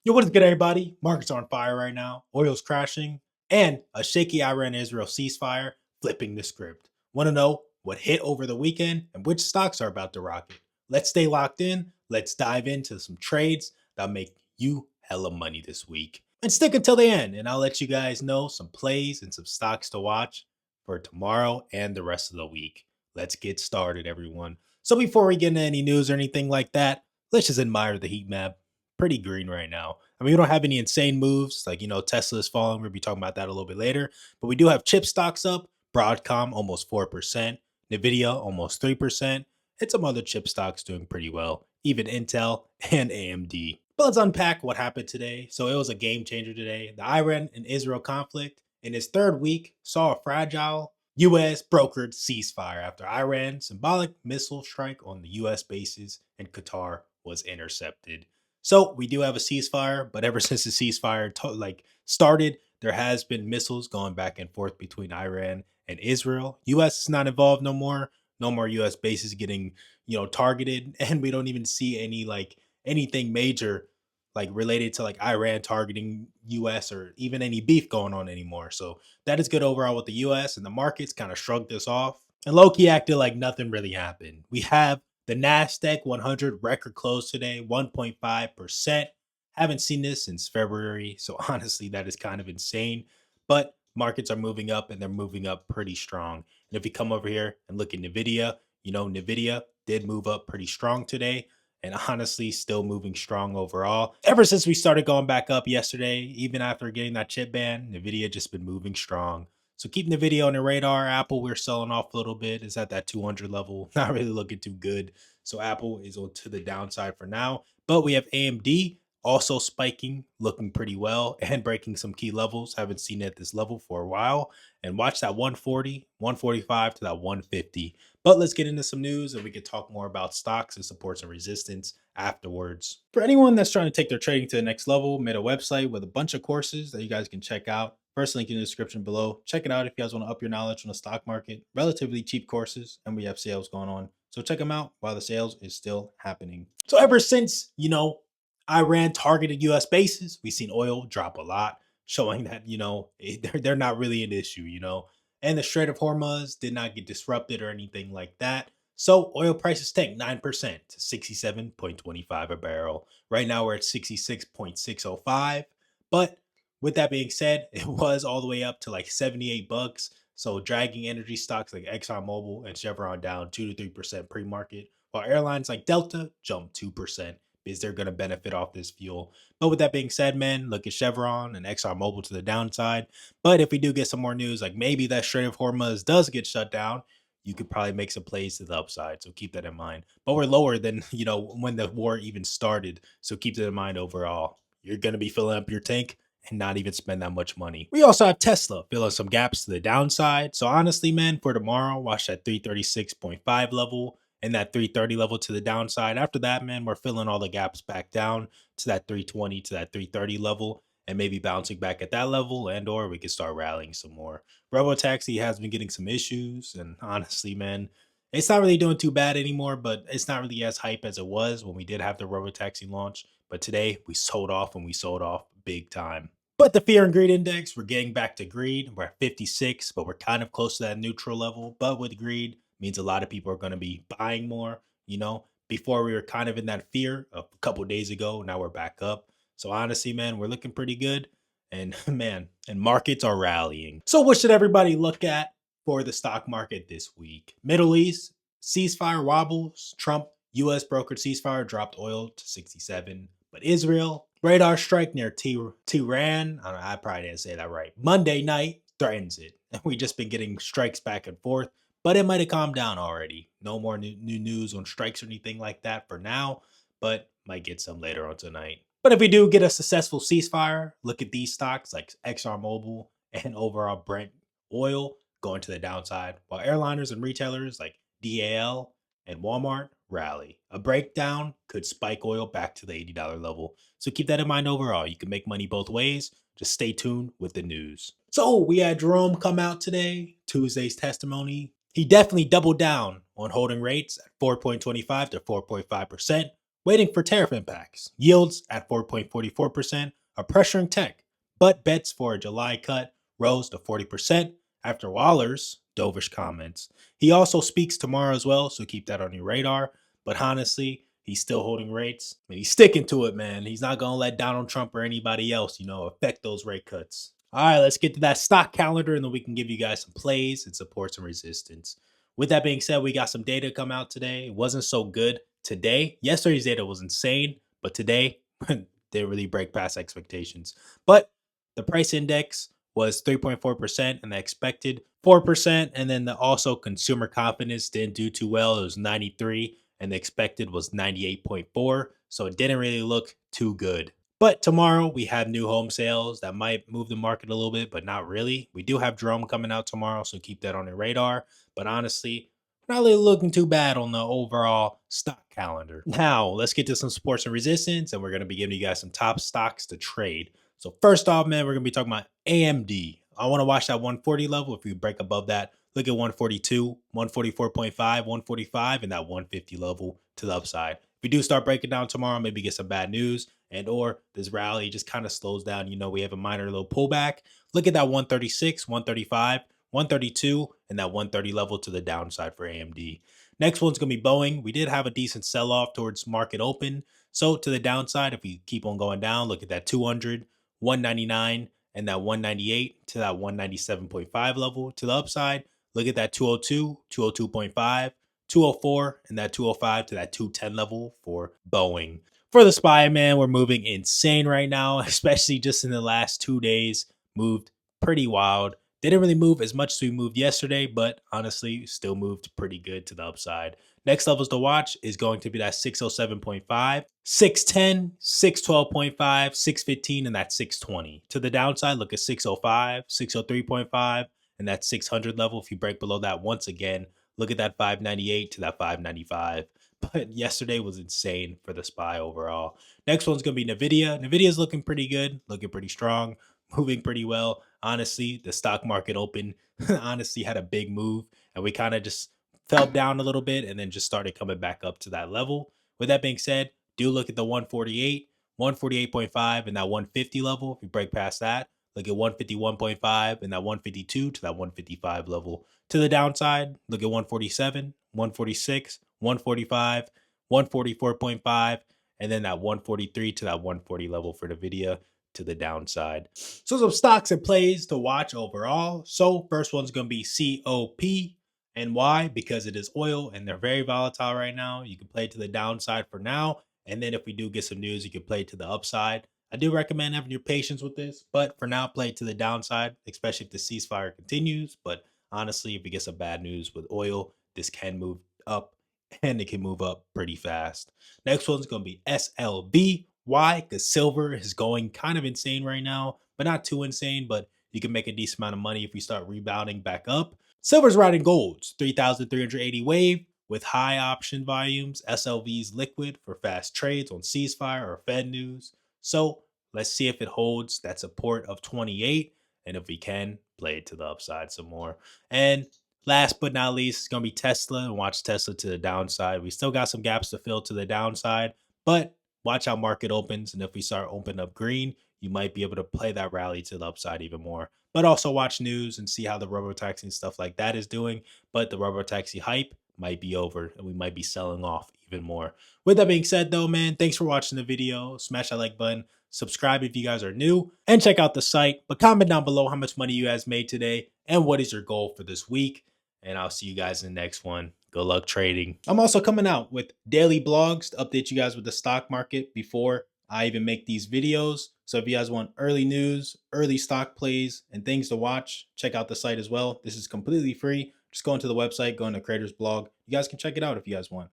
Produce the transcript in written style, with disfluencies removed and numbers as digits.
Yo, what is good, everybody? Markets are on fire right now. Oil's crashing, and a shaky Iran-Israel ceasefire flipping the script. Want to know what hit over the weekend and which stocks are about to rocket? Let's stay locked in. Let's dive into some trades that make you hella money this week. And stick until the end, and I'll let you guys know some plays and some stocks to watch for tomorrow and the rest of the week. Let's get started, everyone. So before we get into any news or anything like that, let's just admire the heat map. Pretty green right now. I mean, we don't have any insane moves like, Tesla is falling. We'll be talking about that a little bit later. But we do have chip stocks up. Broadcom almost 4%. Nvidia almost 3%. And some other chip stocks doing pretty well. Even Intel and AMD. But let's unpack what happened today. So it was a game changer today. The Iran and Israel conflict in its third week saw a fragile U.S. brokered ceasefire after Iran's symbolic missile strike on the U.S. bases in Qatar was intercepted. So we do have a ceasefire, but ever since the ceasefire started, there has been missiles going back and forth between Iran and Israel. U.S. is not involved no more. No more U.S. bases getting targeted, and we don't even see any anything major related to Iran targeting U.S. or even any beef going on anymore. So that is good overall with the U.S. and the markets kind of shrugged this off and low key acted like nothing really happened. We have the NASDAQ 100 record close today, 1.5%. Haven't seen this since February. So honestly, that is kind of insane. But markets are moving up and they're moving up pretty strong. And if you come over here and look at NVIDIA, NVIDIA did move up pretty strong today. And honestly, still moving strong overall. Ever since we started going back up yesterday, even after getting that chip ban, NVIDIA just been moving strong. So keeping the video on the radar. Apple, we're selling off a little bit. It's at that 200 level. Not really looking too good. So Apple is on to the downside for now. But we have AMD also spiking, looking pretty well and breaking some key levels. Haven't seen it at this level for a while. And watch that 140, 145 to that 150. But let's get into some news and we can talk more about stocks and supports and resistance afterwards. For anyone that's trying to take their trading to the next level, made a website with a bunch of courses that you guys can check out. First link in the description below. Check it out if you guys want to up your knowledge on the stock market. Relatively cheap courses, and we have sales going on. So check them out while the sales is still happening. So ever since, Iran targeted US bases, we've seen oil drop a lot, showing that, they're not really an issue, And the Strait of Hormuz did not get disrupted or anything like that. So oil prices tanked 9% to 67.25 a barrel. Right now we're at 66.605. But with that being said, it was all the way up to like $78. So dragging energy stocks like ExxonMobil and Chevron down 2 to 3% pre-market, while airlines like Delta jumped 2% because they're going to benefit off this fuel. But with that being said, man, look at Chevron and ExxonMobil to the downside. But if we do get some more news, like maybe that Strait of Hormuz does get shut down, you could probably make some plays to the upside. So keep that in mind. But we're lower than, when the war even started. So keep that in mind overall. You're going to be filling up your tank and not even spend that much money. We also have Tesla filling some gaps to the downside. So honestly, man, for tomorrow, watch that 336.5 level and that 330 level to the downside. After that, man, we're filling all the gaps back down to that 320 to that 330 level and maybe bouncing back at that level, and or we could start rallying some more. Robotaxi has been getting some issues, and honestly, man, it's not really doing too bad anymore, but it's not really as hype as it was when we did have the Robotaxi launch. But today we sold off, and we sold off big time. But the fear and greed index, we're getting back to greed. We're at 56, but we're kind of close to that neutral level. But with greed means a lot of people are going to be buying more. Before we were kind of in that fear a couple days ago. Now we're back up. So honestly, man, we're looking pretty good. And man, and markets are rallying. So what should everybody look at for the stock market this week? Middle East, ceasefire wobbles. Trump, U.S. brokered ceasefire dropped oil to 67. But Israel, radar strike near Tehran, I probably didn't say that right, Monday night threatens it. And we just been getting strikes back and forth, but it might have calmed down already. No more new news on strikes or anything like that for now, but might get some later on tonight. But if we do get a successful ceasefire, look at these stocks like ExxonMobil and overall Brent oil going to the downside, while airliners and retailers like DAL and Walmart rally. A breakdown could spike oil back to the $80 level. So keep that in mind overall. You can make money both ways. Just stay tuned with the news. So we had Jerome come out today, Tuesday's testimony. He definitely doubled down on holding rates at 4.25 to 4.5%, waiting for tariff impacts. Yields at 4.44% are pressuring tech, but bets for a July cut rose to 40% after Waller's dovish comments. He also speaks tomorrow as well, so keep that on your radar. But honestly, he's still holding rates and he's sticking to it, man. He's not going to let Donald Trump or anybody else, affect those rate cuts. All right, let's get to that stock calendar and then we can give you guys some plays and supports and resistance. With that being said, we got some data come out today. It wasn't so good today. Yesterday's data was insane, but today didn't really break past expectations. But the price index was 3.4% and the expected 4%. And then also consumer confidence didn't do too well. It was 93 and the expected was 98.4. So it didn't really look too good. But tomorrow we have new home sales that might move the market a little bit, but not really. We do have Jerome coming out tomorrow, so keep that on your radar. But honestly, not really looking too bad on the overall stock calendar. Now, let's get to some supports and resistance, and we're going to be giving you guys some top stocks to trade. So first off, man, we're going to be talking about AMD. I want to watch that 140 level. If we break above that, look at 142, 144.5, 145, and that 150 level to the upside. If we do start breaking down tomorrow, maybe get some bad news and or this rally just kind of slows down. We have a minor little pullback. Look at that 136, 135, 132, and that 130 level to the downside for AMD. Next one's going to be Boeing. We did have a decent sell-off towards market open. So to the downside, if we keep on going down, look at that 200, 199, and that 198 to that 197.5 level. To the upside, look at that 202, 202.5, 204, and that 205 to that 210 level for Boeing. For the SPY, man, we're moving insane right now, especially just in the last 2 days. Moved pretty wild. Didn't really move as much as we moved yesterday, but honestly, still moved pretty good to the upside. Next levels to watch is going to be that 607.5, 610, 612.5, 615, and that 620. To the downside, look at 605, 603.5, and that 600 level. If you break below that once again, look at that 598 to that 595. But yesterday was insane for the SPY overall. Next one's going to be NVIDIA. NVIDIA's looking pretty good, looking pretty strong, moving pretty well. Honestly, the stock market open honestly had a big move and we kind of just fell down a little bit and then just started coming back up to that level. With that being said, do look at the 148, 148.5 and that 150 level. If you break past that, look at 151.5 and that 152 to that 155 level. To the downside, look at 147, 146, 145, 144.5, and then that 143 to that 140 level for NVIDIA to the downside. So some stocks and plays to watch overall. So first one's going to be COP. And why? Because it is oil and they're very volatile right now. You can play to the downside for now. And then if we do get some news, you can play to the upside. I do recommend having your patience with this, but for now, play to the downside, especially if the ceasefire continues. But honestly, if we get some bad news with oil, this can move up and it can move up pretty fast. Next one's going to be SLB. Why? Because silver is going kind of insane right now, but not too insane, but you can make a decent amount of money if we start rebounding back up. Silver's riding gold's 3,380 wave with high option volumes. SLV's liquid for fast trades on ceasefire or Fed news. So let's see if it holds that support of 28. And if we can, play it to the upside some more. And last but not least, it's going to be Tesla, and watch Tesla to the downside. We still got some gaps to fill to the downside, but watch how market opens. And if we start opening up green, you might be able to play that rally to the upside even more. But also watch news and see how the robotaxi and stuff like that is doing. But the robotaxi hype might be over and we might be selling off even more. With that being said, though, man, thanks for watching the video. Smash that like button. Subscribe if you guys are new and check out the site. But comment down below how much money you guys made today and what is your goal for this week. And I'll see you guys in the next one. Good luck trading. I'm also coming out with daily blogs to update you guys with the stock market before I even make these videos. So if you guys want early news, early stock plays, and things to watch, check out the site as well. This is completely free. Just go into the website, go into Creators Blog. You guys can check it out if you guys want.